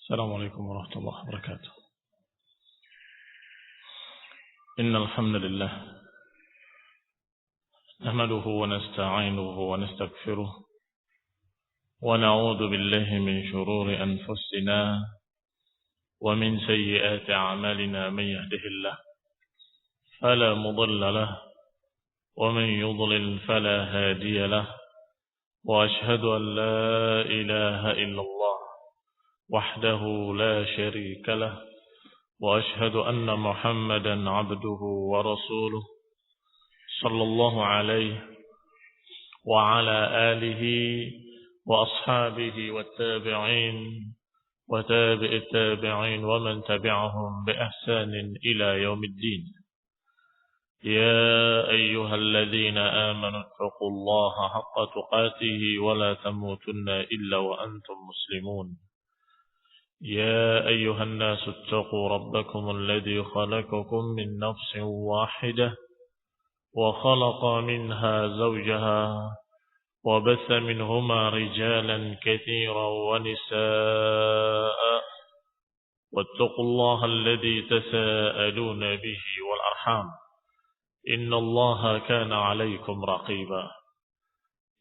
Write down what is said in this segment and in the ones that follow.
السلام عليكم ورحمة الله وبركاته. إن الحمد لله نحمده ونستعينه ونستغفره ونعوذ بالله من شرور أنفسنا ومن سيئات أعمالنا. من يهده الله فلا مضل له ومن يضلل فلا هادي له، وأشهد أن لا إله إلا الله وحده لا شريك له، وأشهد أن محمدا عبده ورسوله صلى الله عليه وعلى آله وأصحابه والتابعين وتابع التابعين ومن تبعهم بإحسان إلى يوم الدين. يا أيها الذين آمنوا اتقوا الله حق تقاته ولا تموتن إلا وأنتم مسلمون. يا أيها الناس اتقوا ربكم الذي خلقكم من نفس واحدة وخلق منها زوجها وبث منهما رجالا كثيرا ونساء، واتقوا الله الذي تساءلون به والأرحام إن الله كان عليكم رقيبا.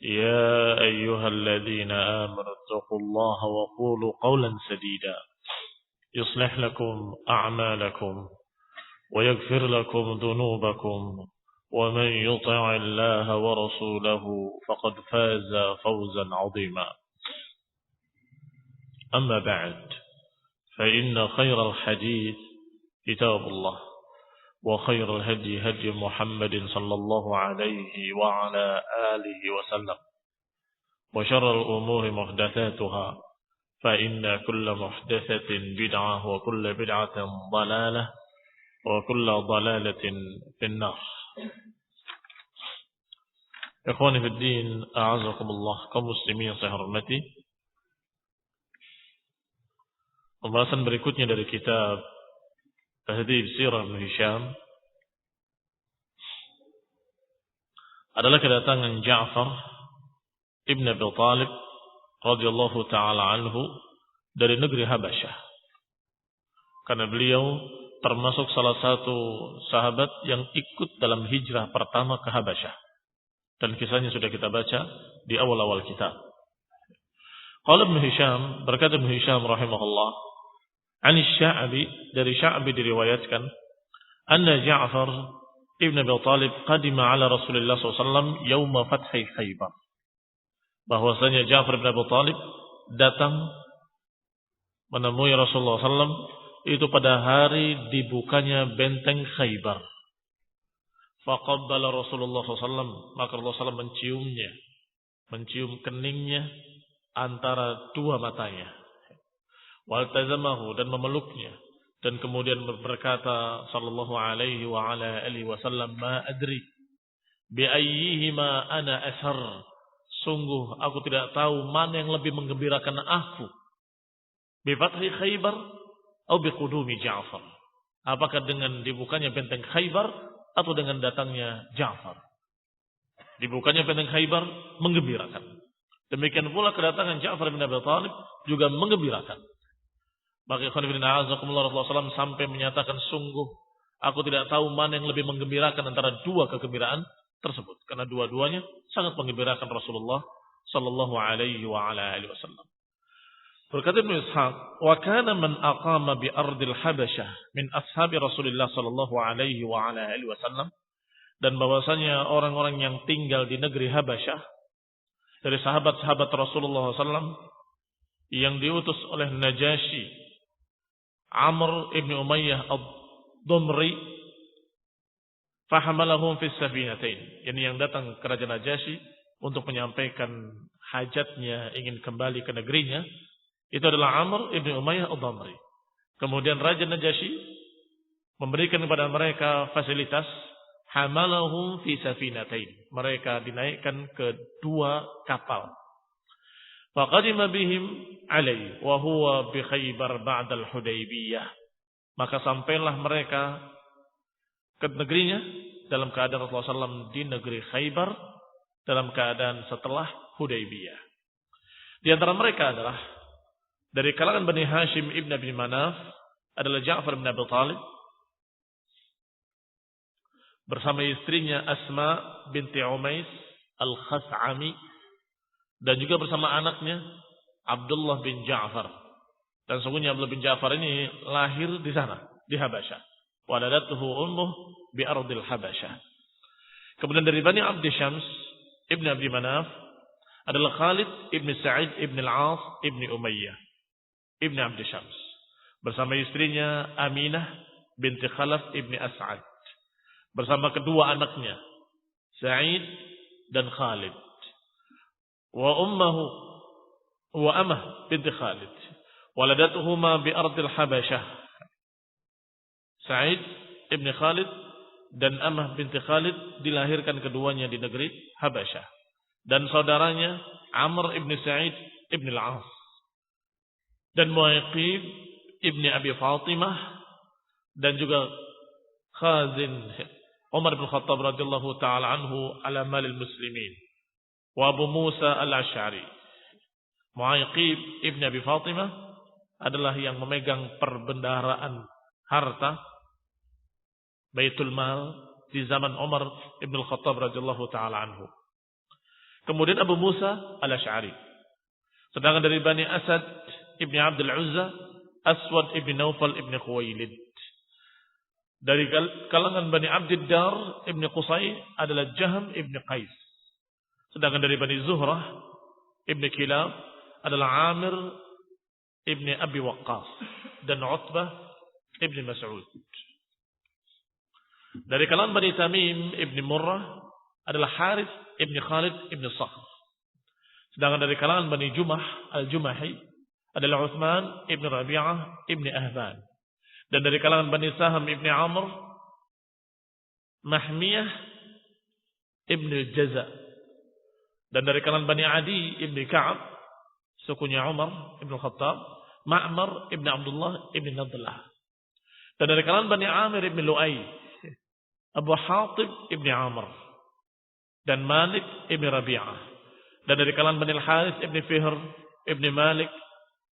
يا أيها الذين آمنوا اتقوا الله وقولوا قولا سديدا يصلح لكم أعمالكم ويغفر لكم ذنوبكم، ومن يطع الله ورسوله فقد فاز فوزا عظيما. أما بعد، فإن خير الحديث كتاب الله، وخير الهدي هدي محمد صلى الله عليه وعلى آله وسلم، وشر الأمور محدثاتها، فإن كل محدثة بدعة وكل بدعة ضلالة وكل ضلالة في النار. Ikhwani fi din, a'azakumullah, kaum muslimin yang saya hormati. Pembahasan berikutnya dari kitab Tahdhib Sirah Ibn Hisham adalah kedatangan Ja'far Ibn Abi Talib radhiyallahu ta'ala anhu dari negeri Habasyah. Karena beliau termasuk salah satu sahabat yang ikut dalam hijrah pertama ke Habasyah. Dan kisahnya sudah kita baca di awal-awal kitab. Qala Ibn Hisham, berkata Ibn Hisham rahimahullah, An Sya'bi, dari Sya'bi diriwayatkan, anna Ja'far ibn Abi Talib qadima ala Rasulullah SAW yawma fathi Khaybar. Bahwasanya Ja'far ibn Abi Talib datang menemui Rasulullah SAW itu pada hari dibukanya benteng Khaybar. Faqabbala Rasulullah SAW, maka Rasulullah SAW menciumnya, mencium keningnya antara dua matanya. Waltazamahu, dan memeluknya, dan kemudian berkata sallallahu alaihi wa ala alihi wasallam, ma adri bi ayyihima ana ashar, sungguh aku tidak tahu mana yang lebih menggembirakan aku, bi fathi Khaybar atau bi qudumi Ja'far, apakah dengan dibukanya benteng Khaybar atau dengan datangnya Ja'far. Dibukanya benteng Khaybar menggembirakan, demikian pula kedatangan Ja'far bin Abi Talib juga menggembirakan. Maka Rasulullah SAW sampai menyatakan, sungguh aku tidak tahu mana yang lebih menggembirakan antara dua kegembiraan tersebut, karena dua-duanya sangat menggembirakan Rasulullah sallallahu alaihi wa ala alihi wasallam. Berkata Ibnu Ishaq, wa kana man aqama bi ardil Habasyah min ashabi Rasulullah sallallahu alaihi wa ala alihi wasallam, dan bahwasanya orang-orang yang tinggal di negeri Habasyah dari sahabat-sahabat Rasulullah SAW yang diutus oleh Najasyi Amr ibn Umayyah ad-Dumri, fahamalahum fis safinatain, yakni yang datang ke Raja Najasyi untuk menyampaikan hajatnya, ingin kembali ke negerinya, itu adalah Amr ibn Umayyah ad-Dumri. Kemudian Raja Najasyi memberikan kepada mereka fasilitas, hamalahum fi safinatain, mereka dinaikkan ke dua kapal. Faqadima bihim alai wa huwa bi Khaybar ba'da al-Hudaybiyah, maka sampailah mereka ke negerinya dalam keadaan Rasulullah SAW di negeri Khaybar dalam keadaan setelah Hudaybiyah. Di antara mereka adalah Dari kalangan Bani Hashim ibn Abi Manaf adalah Ja'far bin Abi Talib bersama istrinya Asma binti Umais Al-Khas'ami dan juga bersama anaknya Abdullah bin Ja'far. Dan sungguhnya Abdullah bin Ja'far ini lahir di sana, di Habasyah. Waladatuhu ummuh bi ardil Habasyah. Kemudian dari Bani Abdi Syams ibn Abi Manaf adalah Khalid ibn Sa'id ibn Al-As ibn Umayyah ibn Abdi Syams bersama istrinya Aminah binti Khalaf ibn As'ad bersama kedua anaknya Sa'id dan Khalid wa ummuhu wa Amah binti Khalid waladatuhuma bi ardil Habasyah. Sa'id ibn Khalid dan Amah binti Khalid dilahirkan keduanya di negeri Habasyah. Dan saudaranya Amr ibn Sa'id ibn Al-As dan Mu'aqib ibn Abi Fatimah dan juga Khazin Umar bin Khattab radhiyallahu taala anhu ala malil muslimin wa Abu Musa al-Asy'ari. Mu'aqib ibn Abi Fatimah adalah yang memegang perbendaharaan harta Baitul Mal di zaman Umar ibn Khattab radhiyallahu taala anhu. Kemudian Abu Musa al-Asy'ari. Sedangkan dari Bani Asad ibn Abdul Uzza, Aswad ibn Naufal ibn Khuwailid. Dari kalangan Bani Abdiddar ibn Qusay adalah Jaham ibn Qais. Sedangkan dari Bani Zuhrah ibn Kilab adalah Amir ibn Abi Waqqas dan Utbah ibn Mas'ud. Dari kalangan Bani Tamim ibn Murrah adalah Harith ibn Khalid ibn Sakhr. Sedangkan dari kalangan Bani Jumah al-Jumahi adalah Uthman ibn Rabi'ah ibn Ahban. Dan dari kalangan Bani Saham ibn Amr Mahmiyah ibn Jaza. Dan dari kalangan Bani Adi ibn Ka'ab sukunya Umar ibn Khattab Ma'mar ibn Abdullah ibn Nadlah. Dan dari kalangan Bani Amir ibn Lu'ay Abu Hatib ibn Amr dan Malik ibn Rabi'ah. Dan dari kalangan Bani Al-Harith ibn Fihr ibn Malik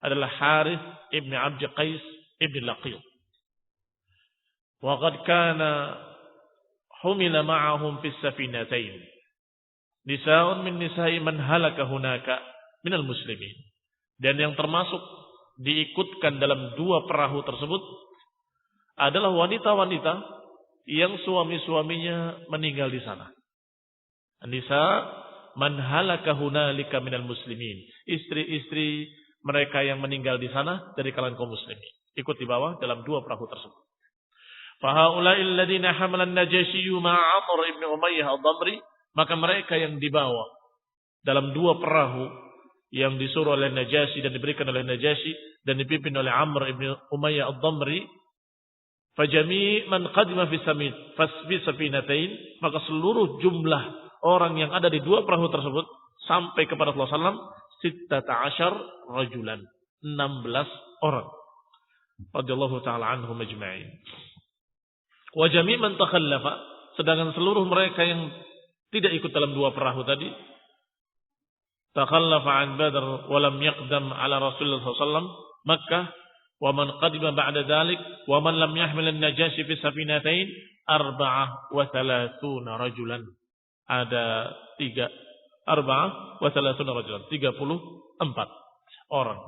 adalah Harith ibn Abdi Qais ibn Laqil. Wa qad kana humila ma'ahum fis safinatain nisa'un min nisa'i man halaka hunaka minal muslimin. Dan yang termasuk diikutkan dalam dua perahu tersebut adalah wanita-wanita yang suami-suaminya meninggal di sana. Nisa man halaka hunalika minal muslimin. Istri-istri mereka yang meninggal di sana dari kalangan kaum muslimin ikut di bawah dalam dua perahu tersebut. Fa haula'il ladzina hamalan najashiyyu ma'a Amr ibn Umayyah ad-Damri, maka mereka yang dibawa dalam dua perahu yang disuruh oleh Najasyi dan diberikan oleh Najasyi dan dipimpin oleh Amr ibn Umayyah ad-Damri, fajami man qadima fi safinatain, maka seluruh jumlah orang yang ada di dua perahu tersebut sampai kepada Rasulullah SAW 16 rajulan, 16 orang radhiyallahu taala anhum ajma'in. Wa jami' man takhallafa, sedangkan seluruh mereka yang tidak ikut dalam dua perahu tadi takhallafa an Badr wa lam yaqdam ala Rasulullah SAW Makkah, wa man qadima ba'da dhalik wa man lam yahmil an-Najasyi fi safinatain 34 rajulan. Ada 34 rajulan, 34 orang.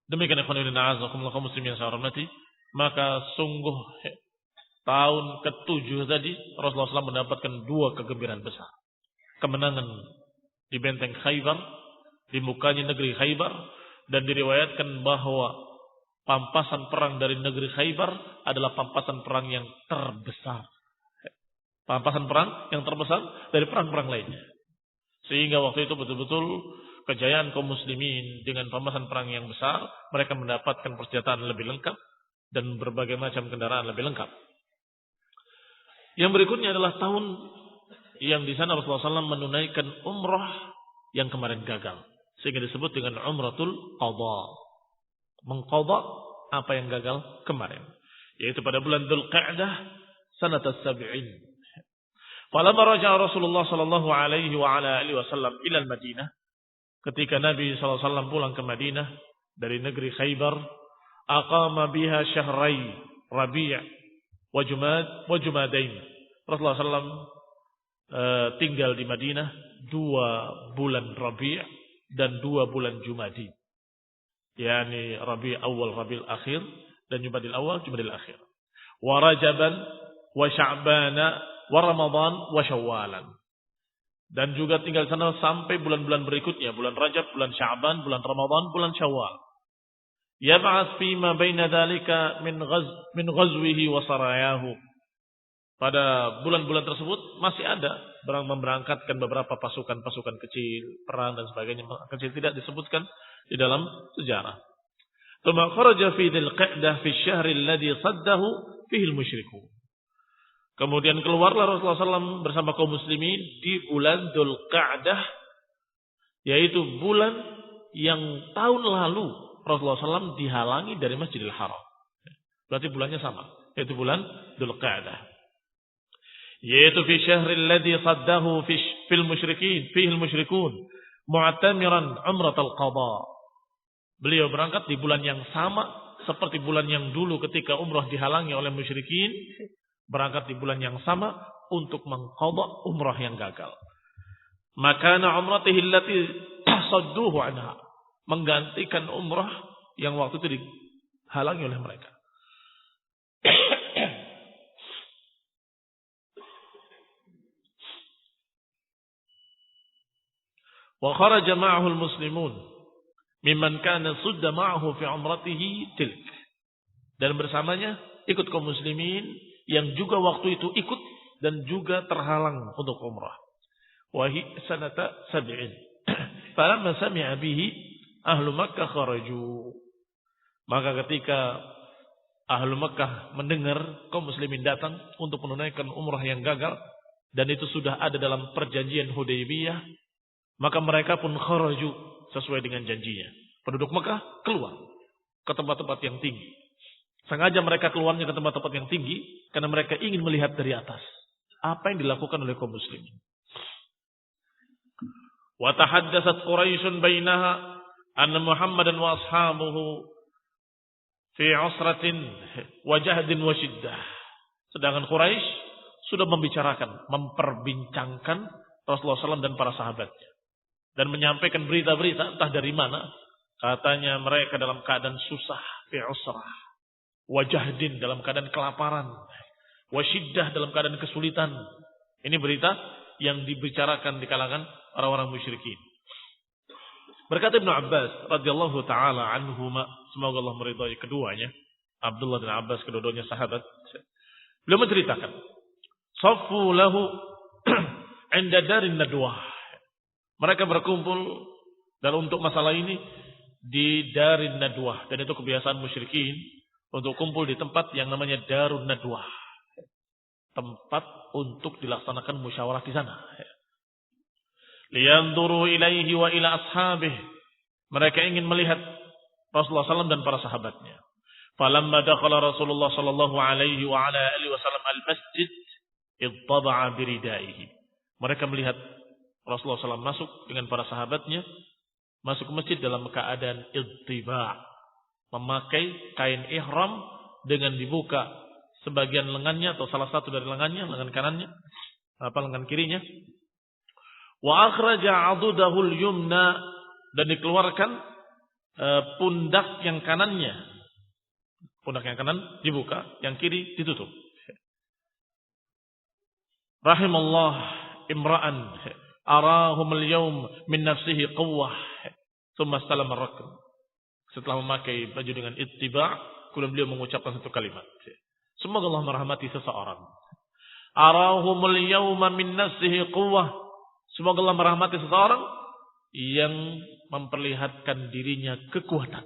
Demikian ikhwan fillah azakumullah kaum muslimin yang saya hormati, maka sungguh tahun ke-7 tadi Rasulullah SAW mendapatkan dua kegembiraan besar. Kemenangan di benteng Khaybar, di mukanya negeri Khaybar, dan diriwayatkan bahwa pampasan perang dari negeri Khaybar adalah pampasan perang yang terbesar. Pampasan perang yang terbesar dari perang-perang lainnya. Sehingga waktu itu betul-betul kejayaan kaum muslimin dengan pampasan perang yang besar, mereka mendapatkan persenjataan lebih lengkap dan berbagai macam kendaraan lebih lengkap. Yang berikutnya adalah tahun yang di sana Rasulullah SAW menunaikan umrah yang kemarin gagal, sehingga disebut dengan umratul qadha. Mengqadha apa yang gagal kemarin, yaitu pada bulan Dzulqa'dah sanat as-sab'in. Falamma raja'a Rasulullah sallallahu alaihi wa ala alihi wasallam ila al-Madinah, ketika Nabi SAW pulang ke Madinah dari negeri Khaybar, aqama biha syahrai Rabi' wa Jumadain. Rasulullah SAW tinggal di Madinah 2 bulan Rabi' dan 2 bulan Jumadi. Yani Rabi' awal, Rabi' akhir, dan Jumadil awal, Jumadil akhir. Wa Rajaban wa Sya'bana wa Ramadan wa Syawwalan. Dan juga tinggal di sana sampai bulan-bulan berikutnya, bulan Rajab, bulan Sya'ban, bulan Ramadan, bulan Syawal. Yab'ats fima baina dzalika min ghazwihi wa sarayahu. Pada bulan-bulan tersebut masih ada memberangkatkan beberapa pasukan-pasukan kecil, perang dan sebagainya. Kecil tidak disebutkan di dalam sejarah. Tsumma kharaja fi dzil qa'dah fi asy-syahr alladhi saddahu fihi al-musyrikun. Kemudian keluarlah Rasulullah SAW bersama kaum muslimin di bulan Dzulqa'dah, yaitu bulan yang tahun lalu Rasulullah SAW dihalangi dari Masjidil Haram. Berarti bulannya sama, yaitu bulan Dzulqa'dah. Yaitu fi syahril ladzi saddahu fil musyrikin, fihi al-musyrikun, mu'tamiran umratul qada. Beliau berangkat di bulan yang sama seperti bulan yang dulu ketika umrah dihalangi oleh musyrikin. Berangkat di bulan yang sama untuk mengqadha umrah yang gagal. Makana umratihi allati sadduhu anha, menggantikan umrah yang waktu itu dihalangi oleh mereka. Wa kharaja ma'ahu al-muslimun mimman kana sudda ma'ahu fi umratihi tilk. Dan bersamanya ikut kaum muslimin yang juga waktu itu ikut dan juga terhalang untuk umrah. Wahi sanata sab'in. Falamma sami'a bihi ahlu Makkah kharaju. Maka ketika ahlu Makkah mendengar kaum muslimin datang untuk menunaikan umrah yang gagal, dan itu sudah ada dalam perjanjian Hudaybiyah, maka mereka pun kharaju sesuai dengan janjinya. Penduduk Makkah keluar ke tempat-tempat yang tinggi. Sengaja mereka keluarnya ke tempat-tempat yang tinggi karena mereka ingin melihat dari atas apa yang dilakukan oleh kaum muslimin. Wa tahaddatsat Quraisyun bainaha anna Muhammadan wa ashabuhu fi 'usratin wa jahdin wa shiddah. Sedangkan Quraisy sudah membicarakan, memperbincangkan Rasulullah SAW dan para sahabatnya dan menyampaikan berita-berita entah dari mana, katanya mereka dalam keadaan susah, fi 'usrah, wajahdin dalam keadaan kelaparan, wasyiddah dalam keadaan kesulitan. Ini berita yang dibicarakan di kalangan orang-orang musyrikin. Berkata Ibnu Abbas radhiyallahu taala anhuma, semoga Allah meridhai keduanya, Abdullah dan Abbas, kedua-duanya sahabat. Beliau menceritakan, saffu lahu 'inda darin nadwah. Mereka berkumpul dan untuk masalah ini di darin nadwah, dan itu kebiasaan musyrikin untuk kumpul di tempat yang namanya Darun Nadwah. Tempat untuk dilaksanakan musyawarah di sana. Liyanzuru ilaihi wa ila ashabih. Mereka ingin melihat Rasulullah SAW dan para sahabatnya. Falamma dakhala Rasulullah sallallahu alaihi wa ala alihi wasallam al-masjid, ittaba'a biridaihi. Mereka melihat Rasulullah SAW masuk dengan para sahabatnya, masuk ke masjid dalam keadaan ittiba', memakai kain ihram dengan dibuka sebagian lengannya atau salah satu dari lengannya, lengan kanannya, lengan kirinya. Wa akhraja 'adudahul yumna, dan dikeluarkan pundak yang kanannya. Pundak yang kanan dibuka, yang kiri ditutup. Rahimallah imra'an arahum al-yawm min nafsihi quwwah thumma salama ar-rakb. Setelah memakai baju dengan ittiba', kemudian beliau mengucapkan satu kalimat. Semoga Allah merahmati seseorang. Arahumul yawma min nafsihi quwwah. Semoga Allah merahmati seseorang yang memperlihatkan dirinya kekuatan.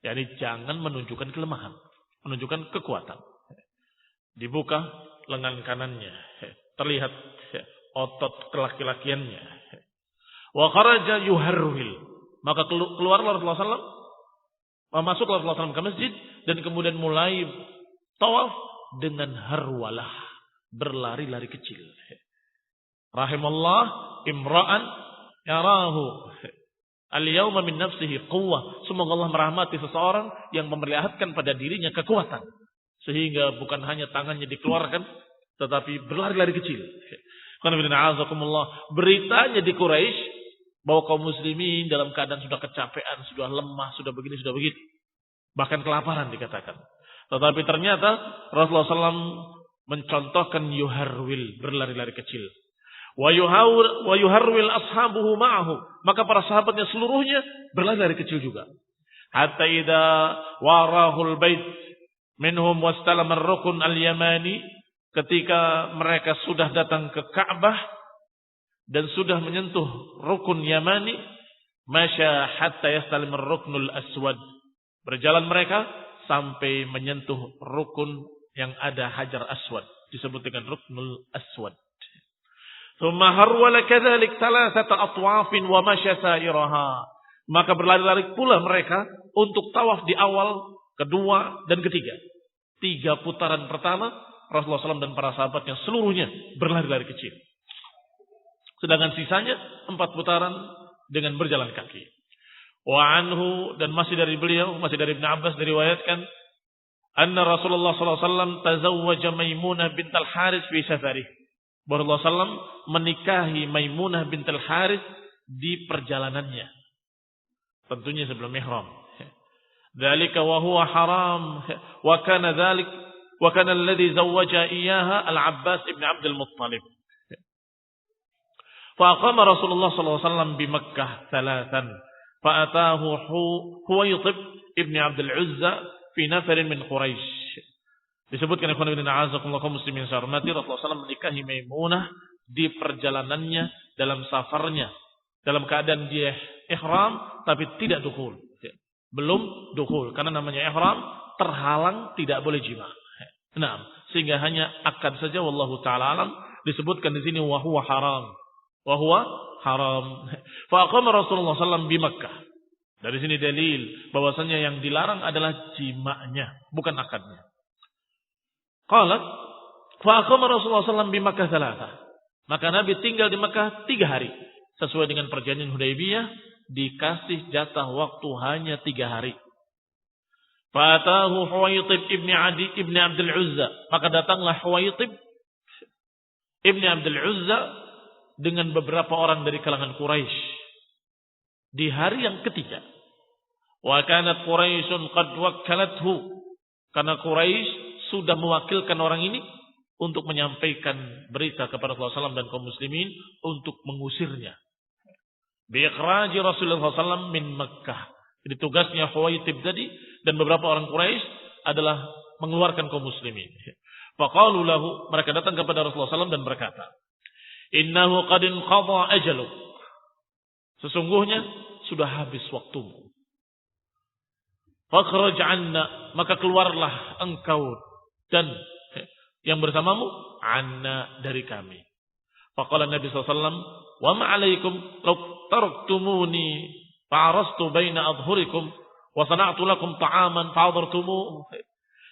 Yani jangan menunjukkan kelemahan, menunjukkan kekuatan. Dibuka lengan kanannya, terlihat otot kelaki-lakiannya. Wa kharaja yuharwil. Maka keluarlah Rasulullah SAW, masuklah Rasulullah SAW ke masjid, dan kemudian mulai tawaf dengan harwalah, berlari-lari kecil. Rahimallah imra'an yarahu al-yawma min nafsihi quwwah. Semoga Allah merahmati seseorang yang memperlihatkan pada dirinya kekuatan. Sehingga bukan hanya tangannya dikeluarkan, tetapi berlari-lari kecil. Beritanya di Quraisy bahwa kaum muslimin dalam keadaan sudah kecapean, sudah lemah, sudah begini, sudah begitu. Bahkan kelaparan dikatakan. Tetapi ternyata Rasulullah SAW mencontohkan yuharwil, berlari-lari kecil. Wa yuharwil ashabuhu ma'ahu. Maka para sahabatnya seluruhnya berlari-lari kecil juga. Hatta idza warahul bait minhum wastalama ar-rukun al-yamani. Ketika mereka sudah datang ke Ka'bah dan sudah menyentuh rukun Yamani, masya hatta yastalim ar-ruknul aswad. Berjalan mereka sampai menyentuh rukun yang ada hajar aswad, disebut dengan ruknul aswad. Thumma harwala kadzalik thalathata atwafin wa masya sairaha. Maka berlari-lari pula mereka untuk tawaf di awal, kedua dan ketiga. 3 putaran pertama Rasulullah SAW dan para sahabatnya seluruhnya berlari-lari kecil. Sedangkan sisanya 4 putaran dengan berjalan kaki. Wa anhu, dan masih dari beliau, masih dari Ibn Abbas diriwayatkan, anna Rasulullah SAW tazawwaja Maimunah bintal Harith fi safarih. Rasulullah SAW menikahi Maimunah bintal Harith di perjalanannya. Tentunya sebelum ihram. Dzalika wa huwa haram wa kana dzalik wa kana alladhi zawwaja iyyaha al-Abbas ibn Abdul Muttalib. Fa aqama Rasulullah sallallahu alaihi wasallam di Makkah 3 fa ataahu Huwaytib ibn Abdul Uzza fi nafar min Quraisy. Disebutkan ikhwan fillah a'azakumullah kaum muslimin sarmati Rasulullah SAW menikahi Maimunah di perjalanannya, dalam safarnya, dalam keadaan dia ihram tapi tidak dukhul. Belum dukhul karena namanya ihram, terhalang, tidak boleh jima. Nah, sehingga hanya akad saja, wallahu taala alam. Disebutkan di sini wa huwa haram. Wa huwa haram. Fa aqama Rasulullah sallallahu di Makkah. Dari sini dalil bahwasanya yang dilarang adalah jima'nya, bukan akadnya. Qala fa aqama Rasulullah sallallahu di Makkah 3. Maka Nabi tinggal di Makkah 3 hari sesuai dengan perjanjian Hudaybiyah, dikasih jatah waktu hanya 3 hari. Fatahu Huwaytib ibn Adi ibn Abdul Uzza. Maka datanglah Huwaytib ibn Abdul Uzza dengan beberapa orang dari kalangan Quraisy di hari yang ketiga. Wa kanat Quraisyun qad wakkalathu. Karena Quraisy sudah mewakilkan orang ini untuk menyampaikan berita kepada Rasulullah SAW dan kaum muslimin untuk mengusirnya. Biikhraji Rasulullah SAW min Makkah. Jadi tugasnya Huwaytib tadi dan beberapa orang Quraisy adalah mengeluarkan kaum muslimin. Faqalu lahu, mereka datang kepada Rasulullah SAW dan berkata, innahu qad inqadha ajaluk. Sesungguhnya sudah habis waktumu. Fakhraj anna, maka keluarlah engkau dan yang bersamamu anna, dari kami. Faqala Nabi SAW, wa ma'alaikum law taraktumuni fa'arastu baina adhurikum wa sana'tu lakum ta'aman fa'adartumu.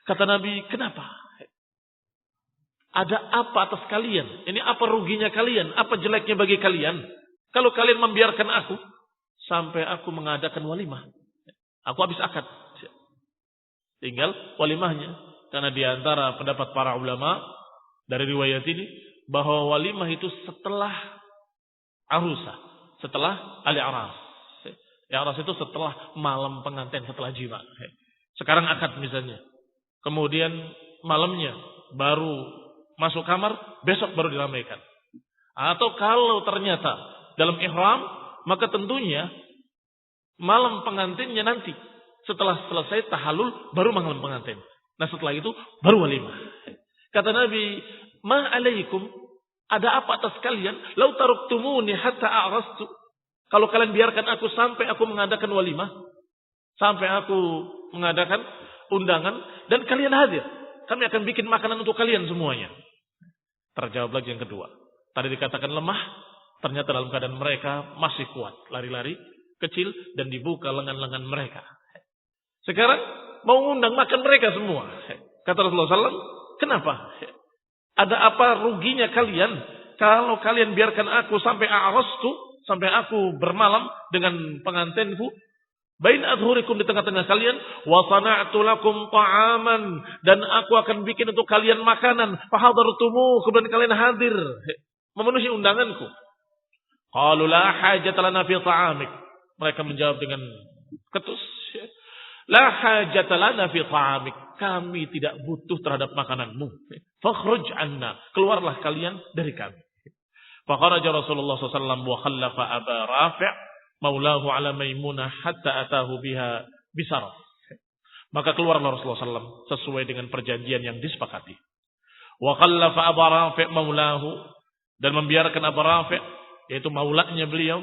Kata Nabi, kenapa? Ada apa atas kalian? Ini apa ruginya kalian? Apa jeleknya bagi kalian? Kalau kalian membiarkan aku sampai aku mengadakan walimah. Aku habis akad. Tinggal walimahnya. Karena di antara pendapat para ulama dari riwayat ini bahwa walimah itu setelah arusah, setelah al-aras. Al-aras itu setelah malam pengantin, setelah jima. Sekarang akad misalnya. Kemudian malamnya baru masuk kamar, besok baru diramaikan. Atau kalau ternyata dalam ihram, maka tentunya malam pengantinnya nanti. Setelah selesai tahallul, baru malam pengantin. Nah setelah itu, baru walimah. Kata Nabi, ma alaikum, ada apa atas kalian? Lau taruktumuni hatta a'rastu. Kalau kalian biarkan aku sampai aku mengadakan walimah, sampai aku mengadakan undangan, dan kalian hadir, kami akan bikin makanan untuk kalian semuanya. Terjawab lagi yang kedua. Tadi dikatakan lemah, ternyata dalam keadaan mereka masih kuat. Lari-lari kecil dan dibuka lengan-lengan mereka. Sekarang mau undang makan mereka semua. Kata Rasulullah SAW, kenapa? Ada apa ruginya kalian kalau kalian biarkan aku sampai a'rastu, sampai aku bermalam dengan pengantinku bain adhurikum di tengah-tengah kalian wa sana'tu lakum ta'aman dan aku akan bikin untuk kalian makanan fahadartumu kemudian kalian hadir memenuhi undanganku. Qalu la hajata lana fi ta'amik. Mereka menjawab dengan ketus. La hajata lana fi ta'amik. Kami tidak butuh terhadap makananmu. Fakhruj anna. Keluarlah kalian dari kami. Fakharaja Rasulullah SAW wa khallafa Aba Rafi' maulahu ala Maimunah hatta atahu biha bisaraf. Maka keluarlah Rasulullah SAW sesuai dengan perjanjian yang disepakati. Wa khallafa Aba Rafi' maulahu dan membiarkan Aba Rafi' yaitu maulanya beliau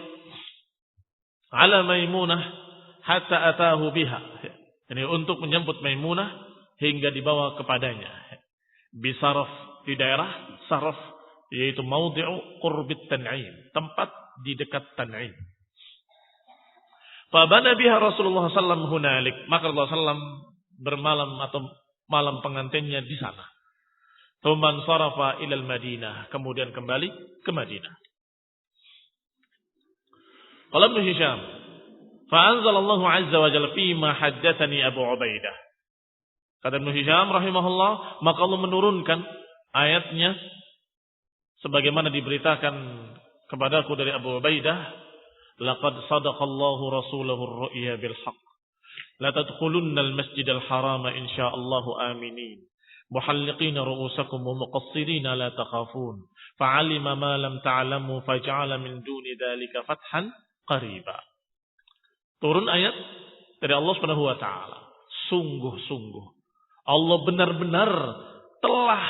ala Maimunah hatta atahu biha. Ini untuk menjemput Maimunah hingga dibawa kepadanya. Bisaraf di daerah Saraf yaitu maudhi'u qurbit Tan'im, tempat di dekat Tan'im. Fabana biha Rasulullah sallallahu hunalik, maka Rasulullah sallallahu bermalam atau malam pengantinnya di sana. Tsumman sarafa ila al-Madinah, kemudian kembali ke Madinah. Qala Ibnu Hisham, fa anzalallahu azza wa jalla fi ma haddatsani Abu Ubaidah. Kata Ibnu Hisham rahimahullah, maka Allah menurunkan ayatnya sebagaimana diberitakan kepadaku dari Abu Ubaidah, laqad sadaqallahu rasulahu ar-ru'ya bil haqq la tadkhulunna al-masjidal harama insyaallahu aminin muhalliqina ru'usakum wa muqassirina la takhafun fa'alima ma lam ta'lamu faj'ala min duni dhalika fathan qariba. Turun ayat dari Allah Subhanahu wa taala. Sungguh-sungguh Allah benar-benar telah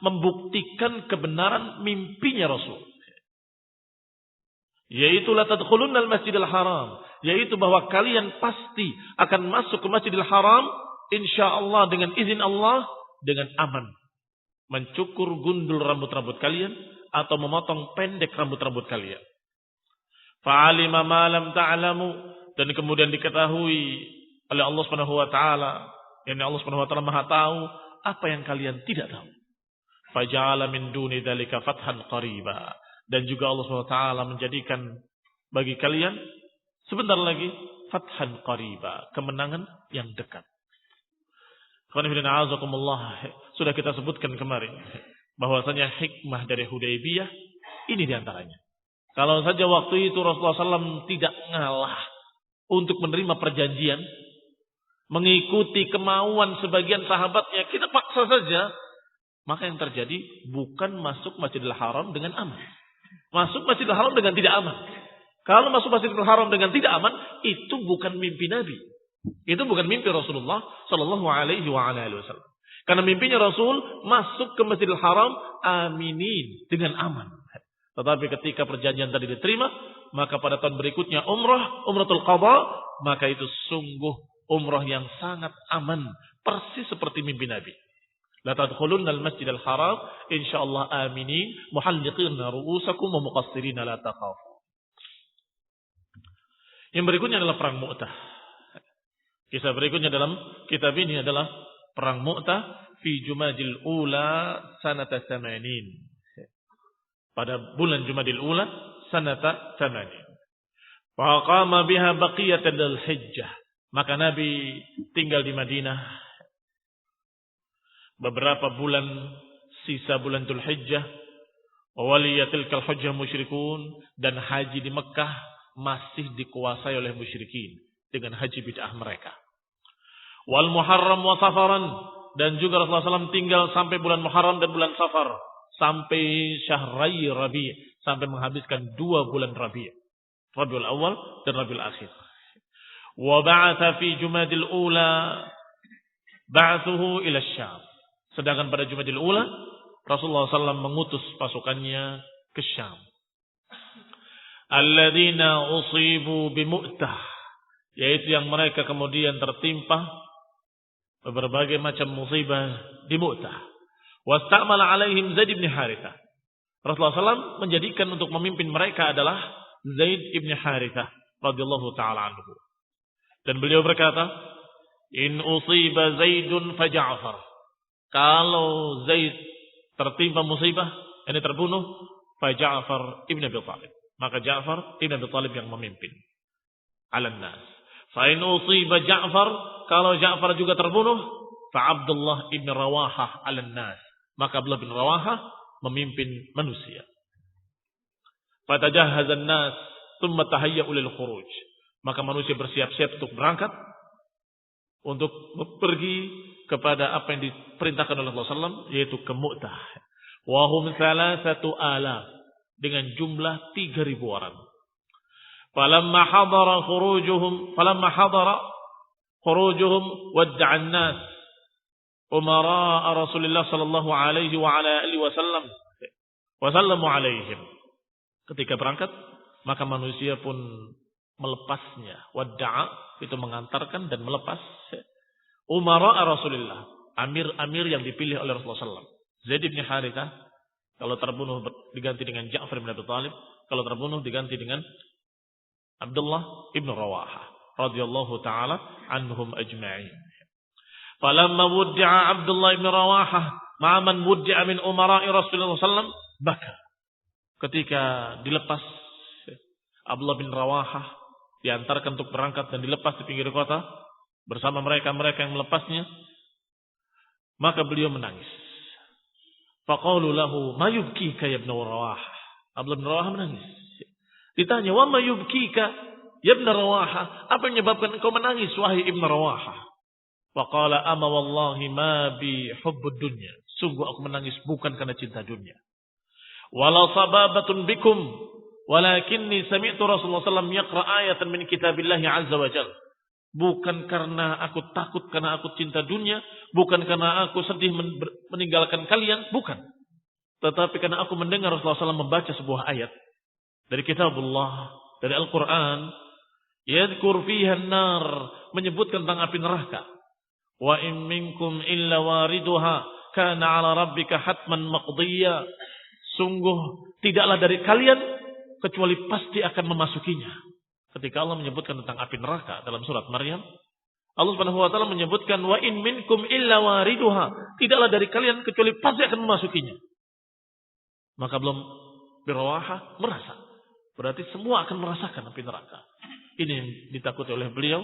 membuktikan kebenaran mimpinya Rasul. Yaitu la tadkhulunna al-masjidil haram, yaitu bahwa kalian pasti akan masuk ke Masjidil Haram insyaallah dengan izin Allah dengan aman. Mencukur gundul rambut-rambut kalian atau memotong pendek rambut-rambut kalian. Fa'alima ma lam ta'lamu, dan kemudian diketahui oleh Allah Subhanahu wa taala, yakni Allah Subhanahu wa taala Maha tahu apa yang kalian tidak tahu. Faja'ala min duni dzalika fathan qariba, dan juga Allah Subhanahu wa taala menjadikan bagi kalian sebentar lagi fathan qariba, kemenangan yang dekat. Sudah kita sebutkan kemarin bahwasanya hikmah dari Hudaybiyah ini diantaranya. Kalau saja waktu itu Rasulullah SAW tidak ngalah untuk menerima perjanjian, mengikuti kemauan sebagian sahabatnya, kita paksa saja, maka yang terjadi bukan masuk Masjidil Haram dengan aman. Masuk Masjidil Haram dengan tidak aman. Kalau masuk Masjidil Haram dengan tidak aman, itu bukan mimpi Nabi. Itu bukan mimpi Rasulullah Sallallahu Alaihi Wasallam. Karena mimpinya Rasul masuk ke Masjidil Haram aminin, dengan aman. Tetapi ketika perjanjian tadi diterima, maka pada tahun berikutnya umratul qadha, maka itu sungguh umrah yang sangat aman, persis seperti mimpi Nabi. La tadkhulunna al-masjidal haram insyaallah aminin muhalliqina ru'usakum wa muqassirina la taqafu. Yang berikutnya adalah perang Mu'tah. Kisah berikutnya dalam kitab ini adalah perang Mu'tah fi Jumadil Ula sanata 80. Pada bulan Jumadil Ula sanata 80. Fa qama biha baqiyatan al-hijjah. Maka Nabi tinggal di Madinah beberapa bulan, sisa bulan Dzulhijjah. Wa waliyatil hujjah musyrikun, dan haji di Mekah masih dikuasai oleh musyrikin dengan haji bid'ah mereka. Wal Muharram wa Safaran, dan juga Rasulullah SAW tinggal sampai bulan Muharram dan bulan Safar, sampai Syahrai Rabi', sampai menghabiskan 2 bulan Rabi', Rabiul Awal dan Rabiul Akhir. Wa ba'atha fi Jumadil Ula ba'athuhu ila Syam. Sedangkan pada Jumadil Ula Rasulullah SAW mengutus pasukannya ke Syam. Alladzina usibu bimu'tah, yaitu yang mereka kemudian tertimpa berbagai macam musibah di Mu'tah. Wasta'mala alaihim Zaid bin Harithah. Rasulullah SAW menjadikan untuk memimpin mereka adalah Zaid bin Harithah radhiyallahu taala anhu. Dan beliau berkata, in usiba Zaidun fa Ja'far. Kalau Zaid tertimpa musibah, ini terbunuh, fa Ja'far ibn Abi Thalib, Maka Ja'far ibn Abi Thalib yang memimpin. Alan nas. Fa in usiba Ja'far, kalau Ja'far juga terbunuh, fa Abdullah ibn Rawahah alan nas. Maka Abdullah bin Rawahah memimpin manusia. Fatajahhazan nas, thumma tahayya'u lil khuruj. Maka manusia bersiap-siap untuk berangkat, untuk pergi kepada apa yang diperintahkan oleh Rasulullah SAW, yaitu ke Mu'tah. Wa hum 3,000 dengan jumlah 3.000 orang. Falamma hadara khurujuhum wadda'a an-nas umara Rasulullah sallallahu alaihi wa ala alihi wasallam wa sallamu alaihim. Ketika berangkat, maka manusia pun melepasnya. Wadda'a itu mengantarkan dan melepas umara Rasulullah, amir-amir yang dipilih oleh Rasulullah SAW. Zaid bin Harithah kalau terbunuh diganti dengan Ja'far bin Abi Thalib, kalau terbunuh diganti dengan Abdullah ibn Rawahah radhiyallahu taala anhum ajma'in. Falamma wuddi'a Abdullah ibn Rawahah ma'a man wuddi'a min umara'i Rasulullah sallallahu baka. Ketika dilepas Abdullah bin Rawahah, diantarkan untuk berangkat dan dilepas di pinggir kota bersama mereka-mereka yang melepasnya, maka beliau menangis. Faqalu lahu ma yubkika ya ibn Rawahah. Abdullah bin Rawahah menangis. Ditanya, wa ma yubkika ya ibn Rawahah, apa yang menyebabkan engkau menangis wahai ibn Rawahah? Faqala ama wallahi ma bi hubbud dunya. Sungguh aku menangis bukan karena cinta dunia. Wala sababatun bikum, walakinni sami'tu Rasulullah sallallahu alaihi wasallam yaqra ayatan min kitabillahi azza wa jalla. Bukan karena aku takut karena aku cinta dunia, bukan karena aku sedih meninggalkan kalian, bukan. Tetapi karena aku mendengar Rasulullah SAW membaca sebuah ayat dari kitabullah, dari Al-Quran, yadhkur fiha an-nar, menyebutkan tentang api neraka. Wa in minkum illa wariduha kana 'ala rabbika hatman maqdiyya. Sungguh tidaklah dari kalian kecuali pasti akan memasukinya. Ketika Allah menyebutkan tentang api neraka dalam surat Maryam, Allah Subhanahu wa taala menyebutkan wa in minkum illa wariduha, tidaklah dari kalian kecuali pasti akan memasukinya. Maka belum Rawahah merasa. Berarti semua akan merasakan api neraka. Ini yang ditakuti oleh beliau,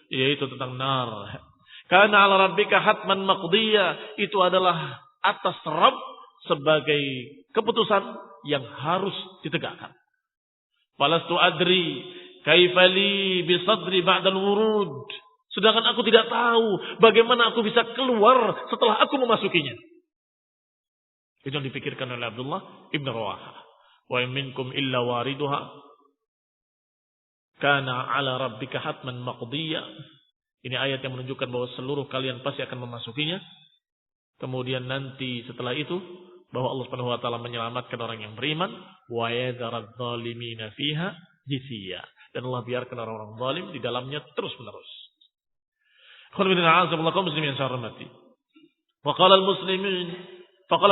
yaitu tentang nar. Kana 'ala rabbika hatman maqdiyya, itu adalah atas Rabb sebagai keputusan yang harus ditegakkan. Falastu adri kaifali bisadri ba'dal wurud. Sedangkan aku tidak tahu bagaimana aku bisa keluar setelah aku memasukinya. Itu yang dipikirkan oleh Abdullah ibn Rawahah. Wa in minkum illa wariduha kana 'ala rabbika hatman maqdiyya. Ini ayat yang menunjukkan bahwa seluruh kalian pasti akan memasukinya. Kemudian nanti setelah itu bahwa Allah Subhanahu wa taala menyelamatkan orang yang beriman, wa yadharadz zalimina fiha jithiya. Dan Allah biarkan orang-orang zalim di dalamnya terus-menerus. Faqala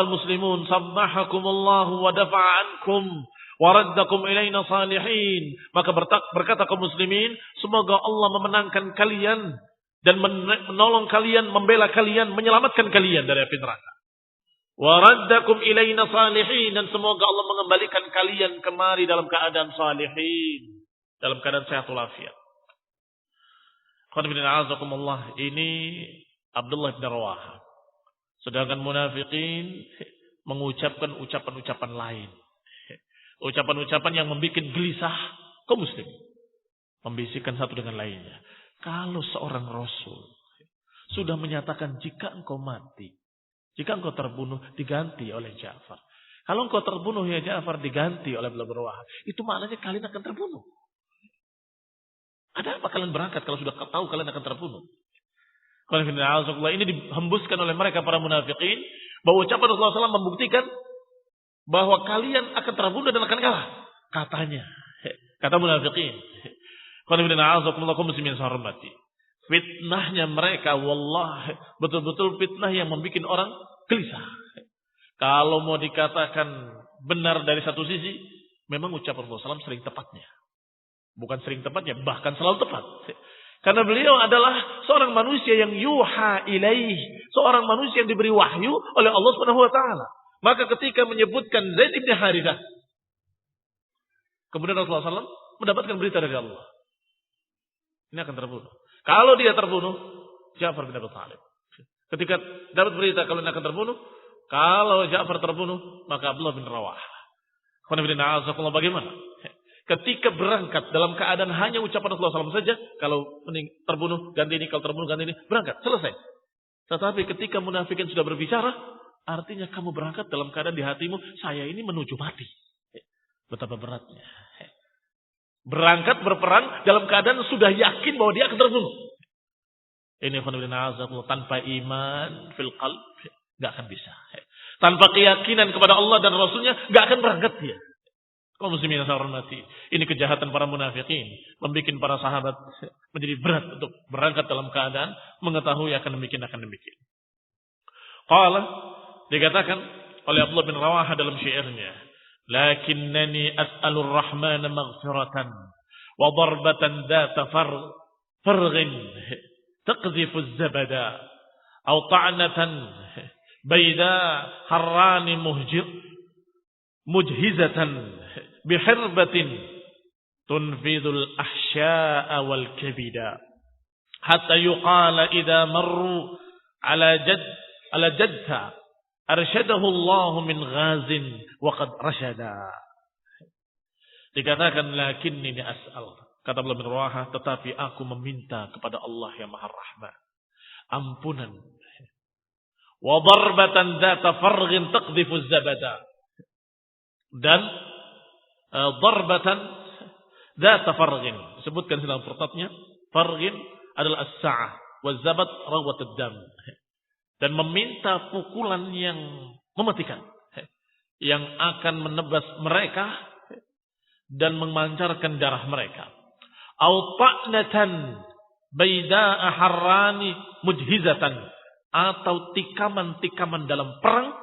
al-muslimun sabbahakumullahu wa dafa'a ankum wa raddakum ilaina salihin. Maka berkata kaum muslimin, semoga Allah memenangkan kalian dan menolong kalian, membela kalian, menyelamatkan kalian dari api neraka. Wa raddakum ilaina salihin, dan semoga Allah mengembalikan kalian kemari dalam keadaan salihin, dalam keadaan sehat walafiat. Ini Abdullah bin Rawahah. Sedangkan munafikin mengucapkan ucapan-ucapan lain. Ucapan-ucapan yang membuat gelisah kaum muslim. Membisikkan satu dengan lainnya. Kalau seorang Rasul sudah menyatakan jika engkau mati, jika engkau terbunuh diganti oleh Ja'far. Kalau engkau terbunuh ya Ja'far diganti oleh Abdullah bin Rawahah. Itu maknanya kalian akan terbunuh. Ada apa kalian berangkat kalau sudah tahu kalian akan terbunuh? Ini dihembuskan oleh mereka para munafikin bahwa ucapan Rasulullah SAW membuktikan bahwa kalian akan terbunuh dan akan kalah. Katanya, kata munafikin. Fitnahnya mereka, wallah, betul-betul fitnah yang membuat orang gelisah. Kalau mau dikatakan benar dari satu sisi, memang ucapan Rasulullah SAW sering tepatnya. Bukan sering tepatnya, bahkan selalu tepat. Karena beliau adalah seorang manusia yang yuha ilaih, seorang manusia yang diberi wahyu oleh Allah Subhanahu wa taala. Maka ketika menyebutkan Zaid bin Harithah, Kemudian Rasulullah SAW mendapatkan berita dari Allah. Ini akan terbunuh. Kalau dia terbunuh, Ja'far bin Abi Thalib. Ketika dapat berita kalau ini akan terbunuh, kalau Ja'far terbunuh, maka Abdullah bin Rawaha. Bagaimana? Ketika berangkat dalam keadaan hanya ucapan Rasulullah SAW saja, kalau terbunuh ganti ini, kalau terbunuh ganti ini, berangkat, selesai. Tetapi ketika munafikin sudah berbicara, artinya kamu berangkat dalam keadaan di hatimu, saya ini menuju mati. Betapa beratnya. Berangkat berperang dalam keadaan sudah yakin bahwa dia akan terbunuh. Ini tanpa iman fil qalb nggak akan bisa. Tanpa keyakinan kepada Allah dan Rasulnya nggak akan berangkat dia. Kaum muslimin yang saya hormati, ini kejahatan para munafikin, membuat para sahabat menjadi berat untuk berangkat dalam keadaan mengetahui akan demikian. Qala, dikatakan oleh Abdullah bin Rawaha dalam syairnya, lakinnani as'alur rahmana maghfiratan wa darbatan dhata farghin taqdhifu az-zabada aw ta'natan bayda harrani mujhizatan bihirbatin tunfidul ahsya'a wal kabida hatta yuqala idza marru ala jadta arsyadahu Allah min ghazin wa qad rasyada. Dikatakan lakinni as'al, kata Abdullah bin Rawaha, tetapi aku meminta kepada Allah yang Maha Rahman ampunan. Wa darbatan dzata farghin taqdhifu az-zabada, dan darbatan dzata farghin disebutkan dalam pertatnya, farghin adalah as-sa'ah wa zabat rawat ad-dam, dan meminta pukulan yang mematikan yang akan menebas mereka dan memancarkan darah mereka. Au ta'natan bayda'a harrani mujhizatan, atau tikaman-tikaman dalam perang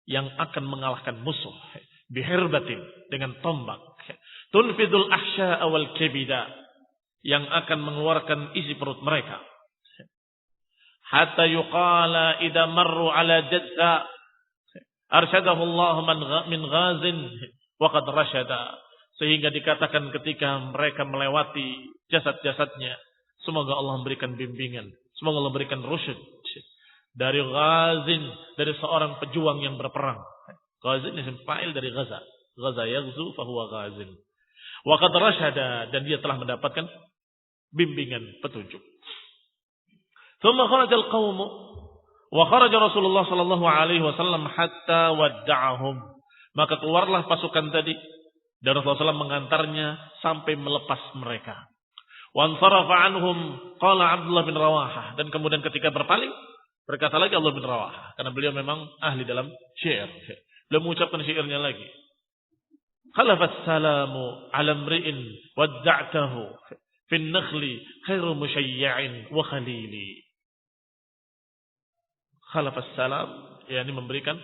yang akan mengalahkan musuh. Bihirbatin, dengan tombak. Tunfidul ahsya'a wal kabida, yang akan mengeluarkan isi perut mereka. Hatta yuqala idza marru ala jadda arsyadahu Allah min ghazin wa qad rasyada, sehingga dikatakan ketika mereka melewati jasad-jasadnya, semoga Allah memberikan bimbingan, semoga Allah memberikan rusyd dari ghazin, dari seorang pejuang yang berperang. Ghazin isim fa'il dari ghaza, ghaza yaghzu fa huwa ghazin. Wa qad rasyada, dan dia telah mendapatkan bimbingan petunjuk. Thumma kharajal qaumu wa kharaja Rasulullah sallallahu alaihi wasallam hatta wadda'ahum. Maka keluarlah pasukan tadi dan Rasulullah SAW mengantarnya sampai melepas mereka. Wa ansarafa anhum, qala Abdullah bin Rawaha, dan kemudian ketika berpaling berkata lagi Abdullah bin Rawaha, karena beliau memang ahli dalam syair. Beliau mengucapkan syairnya lagi. Khalafas salamu ala mri'in wadda'tahu fin nakhli khairu musyayya'in wa khalili. Khalafas salam, yakni memberikan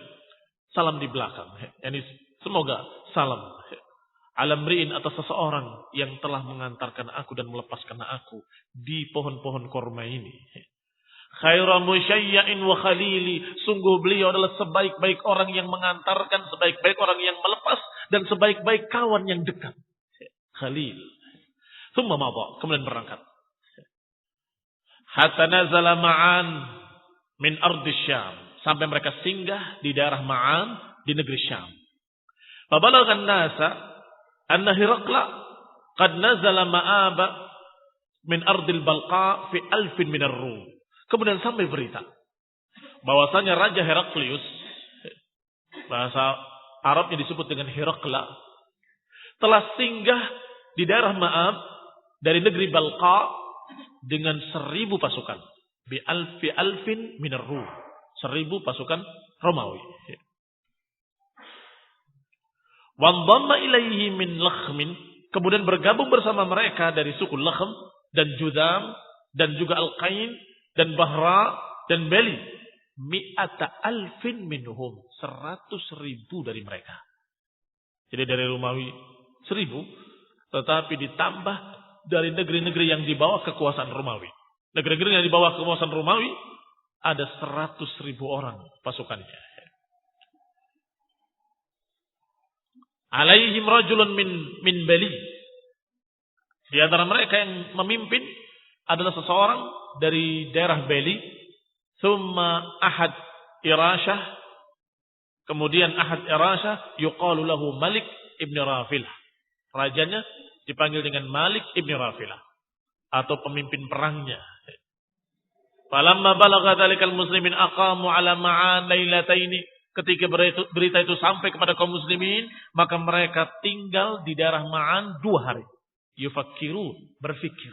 salam di belakang, yakni semoga salam ala mri'in, atas seseorang yang telah mengantarkan aku dan melepaskan aku di pohon-pohon korma ini. Khairu musyayya'in wa khalili, sungguh beliau adalah sebaik-baik orang yang mengantarkan, sebaik-baik orang yang melepas, dan sebaik-baik kawan yang dekat. Khalil. Thumma madha, kemudian berangkat. Hatta nazala Ma'an min ardi Syam, sampai mereka singgah di daerah Ma'an di negeri Syam. Fabalaghan nasa anna Hiraqla qad nazala ma'aba min ardil Balqa fi alfin min ar-Rum. Kemudian sampai berita bahwasanya Raja Heraklius, bahasa Arabnya disebut dengan Hiraqla, telah singgah di daerah Ma'ab dari negeri Balqa dengan 1000 pasukan. Bi alfin min ar-Rum, 1000 pasukan Romawi. Wandamma ilaihi min Lakhmin, kemudian bergabung bersama mereka dari suku Lakhm dan Judam dan juga Al-Qain dan Bahra dan Beli. Mi'ata alfin minhum, 100.000 dari mereka. Jadi dari Romawi 1000, tetapi ditambah dari negeri-negeri yang di bawah kekuasaan Romawi. Negeri-negeri yang di bawah kekuasaan Romawi ada 100.000 orang pasukannya. Alaihim rajulun min Bali. Di antara mereka yang memimpin adalah seseorang dari daerah Bali. Thumma ahad Irasyah. Kemudian ahad Irasyah yuqalu lahu Malik ibn Rafilah. Rajanya dipanggil dengan Malik ibn Rafilah. Atau pemimpin perangnya. Falamma balagha dzalikal muslimin aqamu ala ma'an lailataini. Ketika berita itu sampai kepada kaum muslimin, maka mereka tinggal di daerah Ma'an 2 hari. Yufakkirun, berfikir.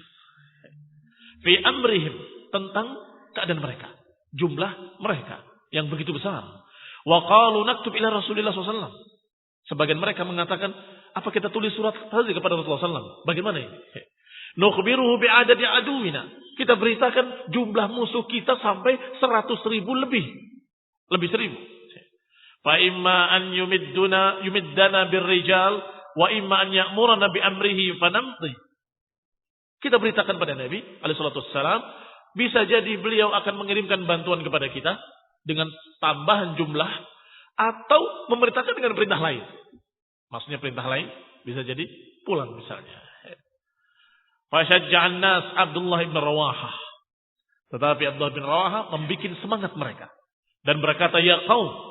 Fi amrihim, tentang keadaan mereka. Jumlah mereka yang begitu besar. Wa qalu naktub ila Rasulillah SAW. Sebagian mereka mengatakan, apa kita tulis surat saja kepada Rasulullah SAW? Bagaimana ini? Nukhbiruhu bi'adadi aduwina. Kita beritakan jumlah musuh kita sampai 100.000 lebih. Lebih 1.000. Fa imma an yumiddana birrijal wa imma an ya'murana bi amrihi fanamdi. Kita beritakan pada Nabi alaihi salatu wassalam, bisa jadi beliau akan mengirimkan bantuan kepada kita dengan tambahan jumlah atau memerintahkan dengan perintah lain. Maksudnya perintah lain bisa jadi pulang misalnya. Fa syajja'an nas Abdullah bin Rawahah. Tetapi Abdullah bin Rawahah membikin semangat mereka dan berkata, ya qaum,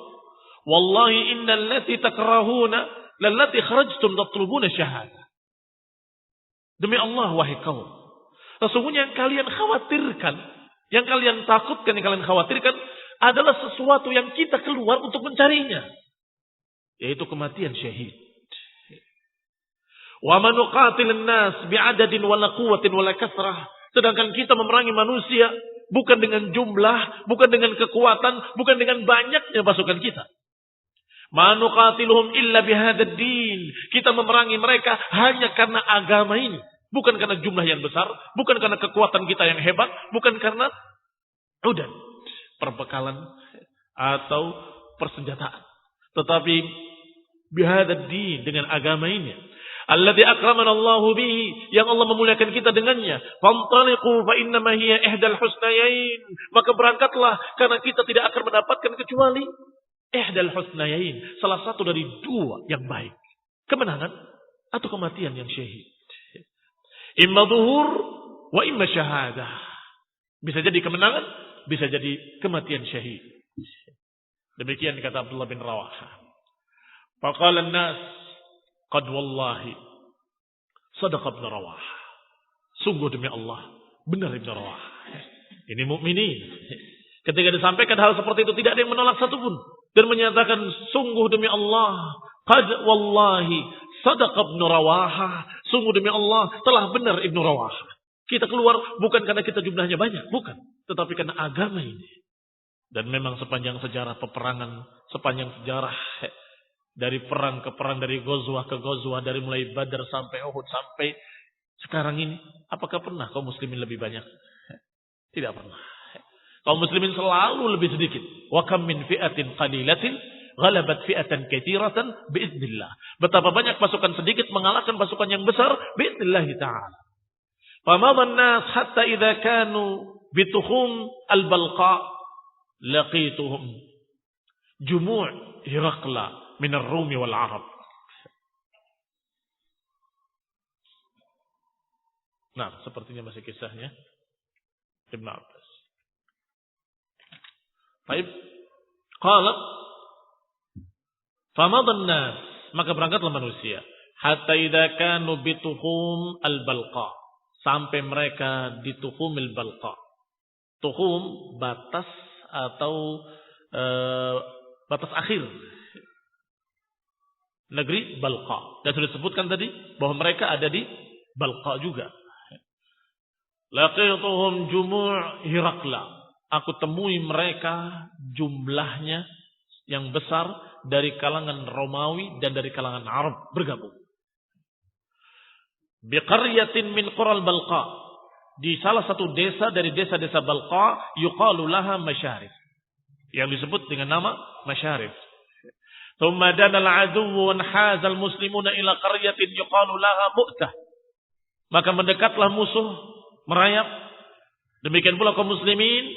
wallahi innal lati takrahuna lallati kharajtum tatlubuna syahadah. Demi Allah wahai kaum, sesungguhnya yang kalian khawatirkan, yang kalian takutkan, yang kalian khawatirkan adalah sesuatu yang kita keluar untuk mencarinya, yaitu kematian syahid. Wa man nuqatilun nas bi'adadin wala quwwatin wala kasrah. Sedangkan kita memerangi manusia bukan dengan jumlah, bukan dengan kekuatan, bukan dengan banyaknya pasukan kita. Ma nuqatiluhum illa bihadzal din. Kita memerangi mereka hanya karena agama ini, bukan karena jumlah yang besar, bukan karena kekuatan kita yang hebat, bukan karena perbekalan atau persenjataan, tetapi bihadzal din, dengan agama ini. Alladzi akramana Allahu bihi, yang Allah memuliakan kita dengannya. Fantaliqu fa innama hiya ihdal husnayain. Maka berangkatlah, karena kita tidak akan mendapatkan kecuali ihdal husnayain, salah satu dari 2 yang baik. Kemenangan atau kematian yang syahid. Imma zuhur wa imma syahadah. Bisa jadi kemenangan, bisa jadi kematian syahid. Demikian kata Abdullah bin Rawahah. Faqala an-nas qad wallahi sadaqa ibn Rawahah. Sungguh demi Allah, benar Ibn Rawahah. Ini mukminin. Ketika disampaikan hal seperti itu, tidak ada yang menolak satupun dan menyatakan sungguh demi Allah, qad wallahi sadaqa ibn Rawahah. Sungguh demi Allah, telah benar Ibn Rawahah. Kita keluar bukan karena kita jumlahnya banyak, bukan, tetapi karena agama ini. Dan memang sepanjang sejarah peperangan, sepanjang sejarah dari perang ke perang, dari ghazwah ke ghazwah, dari mulai Badar sampai Uhud sampai sekarang ini, apakah pernah kaum muslimin lebih banyak? Tidak pernah. Kaum muslimin selalu lebih sedikit. Wa kam min fi'atin qalilatin ghalabat fi'atan katsiratan biiznillah. Betapa banyak pasukan sedikit mengalahkan pasukan yang besar biiznillah taala. Famadhan nas hatta idza kanu bitukhum al-balqa laqituhum jumu' Hiraqla min ar-Rumi wal Arab. Nah, sepertinya masih kisahnya Ibn Abbas. Baik. Qala famadhan nas, maka berangkatlah manusia hatta idza kanu bituhum al-balqa, sampai mereka di tuhumil balqa. Tuhum batas atau batas akhir negeri Balqa. Dan sudah disebutkan tadi bahwa mereka ada di Balqa juga. Laqituhum jumu' Hiraqla. Aku temui mereka jumlahnya yang besar dari kalangan Romawi dan dari kalangan Arab bergabung. Biqaryatin min qural Balqa. Di salah satu desa dari desa-desa Balqa, yuqalu laha Masyarif, yang disebut dengan nama Masyarif. Thumma dana al-aduwwu wa haza al-muslimuna ila qaryatin yuqalu laha Mu'tah. Maka mendekatlah musuh, merayap. Demikian pula kaum muslimin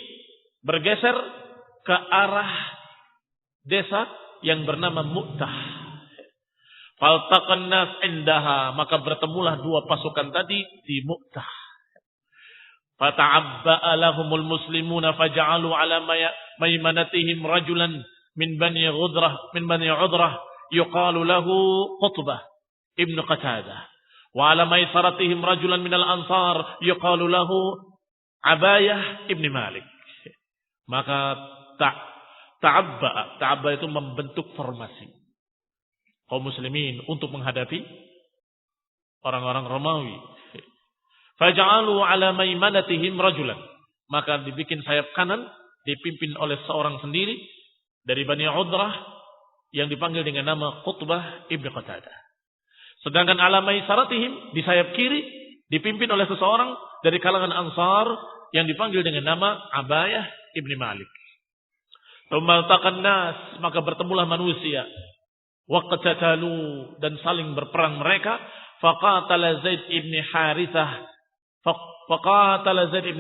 bergeser ke arah desa yang bernama Mu'tah. Faltaqan nas indaha, maka bertemulah dua pasukan tadi di Mu'tah. Fata'abba'a lahumul muslimuna faja'alu ala maimanatihim rajulan min bani Udrah yuqalu lahu Qutbah ibn Qatadah. Wa ala maisaratihim rajulan minal ansar yuqalu lahu Abayah ibn Malik. Maka ta'abba itu membentuk formasi kaum muslimin untuk menghadapi orang-orang Romawi. Faja'alu ala maimanatihim rajulan. Maka dibikin sayap kanan dipimpin oleh seorang sendiri dari Bani Udrah yang dipanggil dengan nama Qutbah ibn Qatadah. Sedangkan ala maisaratihim di sayap kiri dipimpin oleh seseorang dari kalangan Ansar yang dipanggil dengan nama Abayah ibn Malik. Tumaltaqan nas, maka bertemulah manusia. Waqtatalu, dan saling berperang mereka. Faqatala Zaid ibn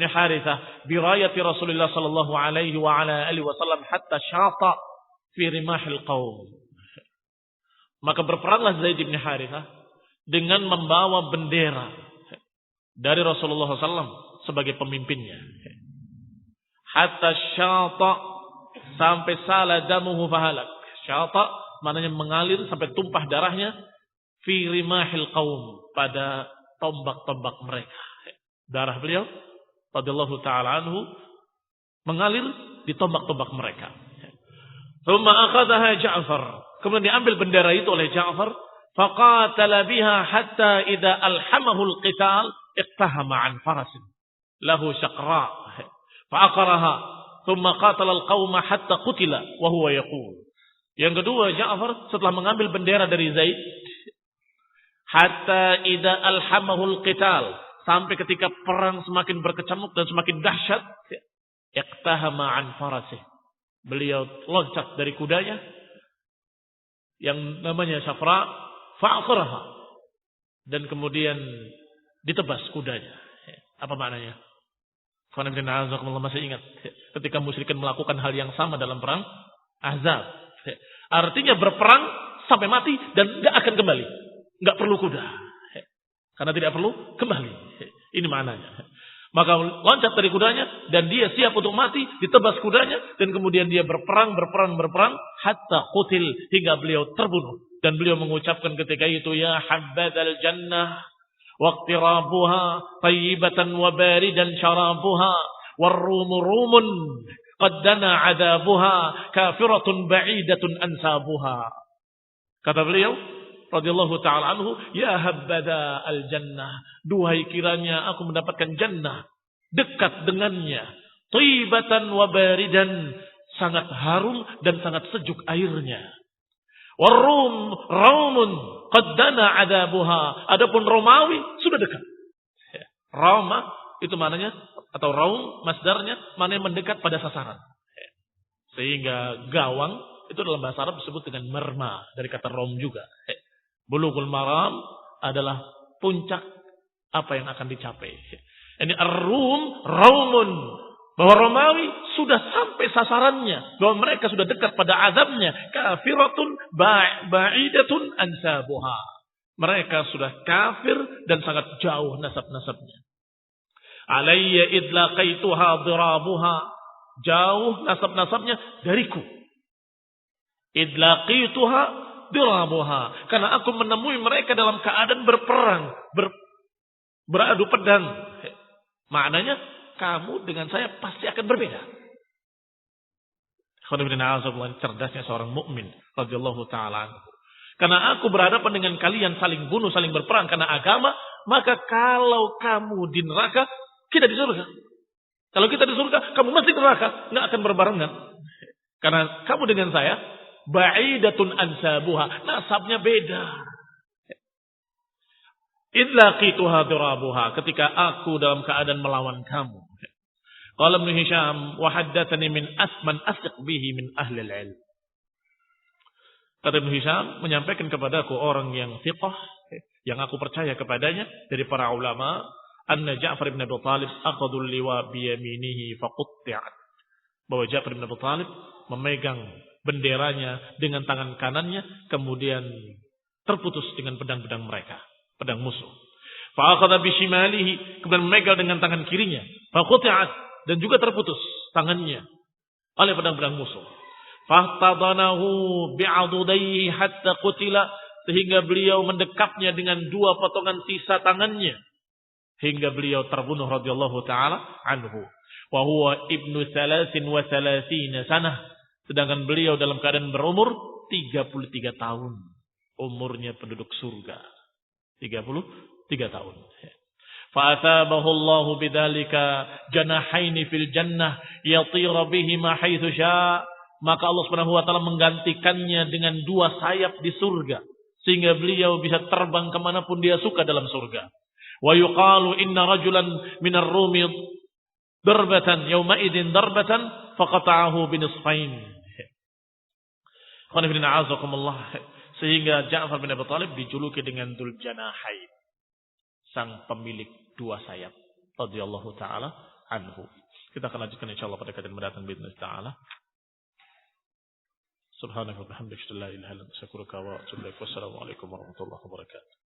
Harithah birayati Rasulullah sallallahu alaihi wa ala alihi wasallam hatta syata fi rimahil qaum. Maka berperanglah Zaid ibn Harithah dengan membawa bendera dari Rasulullah SAW sebagai pemimpinnya. Hatta syata, sampai sala damuhu fahalak. Syata maknanya mengalir sampai tumpah darahnya fi rimahil qaum, pada tombak-tombak mereka. Darah beliau radhiyallahu taala anhu mengalir di tombak-tombak mereka. Thumma akhadhaha Ja'far, kemudian diambil bendera itu oleh Ja'far, faqatala biha hatta idza alhamahu alqital iqtahama an farasin lahu shaqra fa aqaraha thumma qatala alqauma hatta qutila wa huwa yaqul. Yang kedua, Ja'far setelah mengambil bendera dari Zaid, hatta idza alhamahu alqital, sampai ketika perang semakin berkecamuk dan semakin dahsyat, iqtahama an farasih, beliau loncat dari kudanya yang namanya Safra, fa'aqaraha, dan kemudian ditebas kudanya. Apa maknanya? Masih ingat ketika musyrikin melakukan hal yang sama dalam perang Ahzab. Artinya berperang sampai mati dan tidak akan kembali, nggak perlu kuda, karena tidak perlu kembali. Ini maknanya. Maka loncat dari kudanya dan dia siap untuk mati, ditebas kudanya, dan kemudian dia berperang hatta qutil, hingga beliau terbunuh. Dan beliau mengucapkan ketika itu, ya habbadal jannah waqtirabuha tayyibatan wa baridan syarabuha warrumu rumun qad dana adabuha kafiratun ba'idatun ansabuha. Kata beliau radhiyallahu ta'ala anhu, ya habbada al jannah, duhai kiranya aku mendapatkan jannah, dekat dengannya, thayyibatan wa baridan, sangat harum dan sangat sejuk airnya. Warum raumun qad dana adabuha, adapun Romawi sudah dekat. Roma itu maknanya, atau raum masdarnya maknanya mendekat pada sasaran. Sehingga gawang itu dalam bahasa Arab disebut dengan merma, dari kata raum juga. Bulughul maram adalah puncak apa yang akan dicapai. Ini ar-rum raumun, bahwa Romawi sudah sampai sasarannya, bahwa mereka sudah dekat pada azabnya. Kafiratun ba'idatun ansabuha, mereka sudah kafir dan sangat jauh nasab-nasabnya. Alayya idlaqaituha dirabuha, jauh nasab-nasabnya dariku. Idlaqaituha dirabuha, karena aku menemui mereka dalam keadaan berperang, beradu pedang. Maknanya kamu dengan saya pasti akan berbeda. Cerdasnya seorang mukmin radhiyallahu taala anhu. Karena aku berhadapan dengan kalian saling bunuh, saling berperang karena agama, maka kalau kamu di neraka, kita di surga. Kalau kita di surga, kamu mesti di neraka, nggak akan berbarengan. Karena kamu dengan saya ba'idatun ansabuha, nasabnya beda. Idlaqituha dirabuha, ketika aku dalam keadaan melawan kamu. Qala Ibnu Hisham wa haddatsani min asman asdiq bihi min ahli al-ilm. Kata Ibnu Hisham menyampaikan kepadaku orang yang thiqah, yang aku percaya kepadanya dari para ulama, anna Ja'far ibn Abi Thalib akhadul liwa bi yaminihi faqutti'at. Bahwa Ja'far ibn Abi Thalib memegang benderanya dengan tangan kanannya, kemudian terputus dengan pedang-pedang mereka, pedang musuh. Fa akhadha bi shimalihi, kemudian memegang dengan tangan kirinya. Fa quti'at, dan juga terputus tangannya oleh pedang-pedang musuh. Fahtadanahu bi'adudaihi hatta qutila, sehingga beliau mendekapnya dengan dua potongan sisa tangannya hingga beliau terbunuh radhiyallahu taala anhu. Wa huwa ibnu 33 sanah, sedangkan beliau dalam keadaan berumur 33 tahun. Umurnya penduduk surga. 33 tahun. Fa'athabahu Allah bidzalika janahaini fil jannah yatira bihima haitsu syaa. Maka Allah Subhanahu wa taala menggantikannya dengan dua sayap di surga sehingga beliau bisa terbang kemanapun dia suka dalam surga. Wa yuqalu inna rajulan minar rumi darbatan yawma idzin darbatan faqata'ahu binisfain. Qul inna a'azakumullah. Sehingga Ja'far bin Abi Thalib dijuluki dengan Dzul Janahain, sang pemilik dua sayap radhiyallahu taala anhu. Kita akan lanjutkan insyaallah pada kajian mendatang باذن taala. Subhanaka wa bihamdika la ilaha illa anta astaghfiruka wa atubu ilaik. Wassalamu alaikum warahmatullahi wabarakatuh.